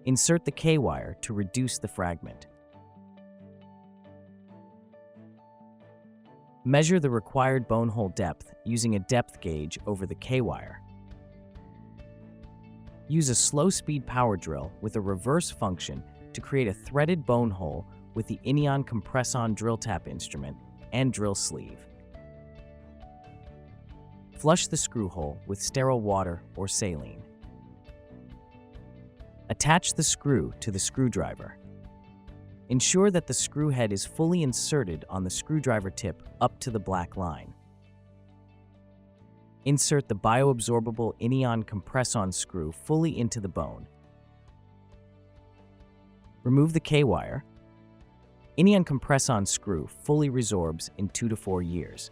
Insert the K-wire to reduce the fragment. Measure the required bone hole depth using a depth gauge over the K-wire. Use a slow-speed power drill with a reverse function to create a threaded bone hole with the Inion CompressOn drill tap instrument and drill sleeve. Flush the screw hole with sterile water or saline. Attach the screw to the screwdriver. Ensure that the screw head is fully inserted on the screwdriver tip up to the black line. Insert the bioabsorbable Inion CompressOn screw fully into the bone. Remove the K-wire. Inion CompressOn screw fully resorbs in 2 to 4 years.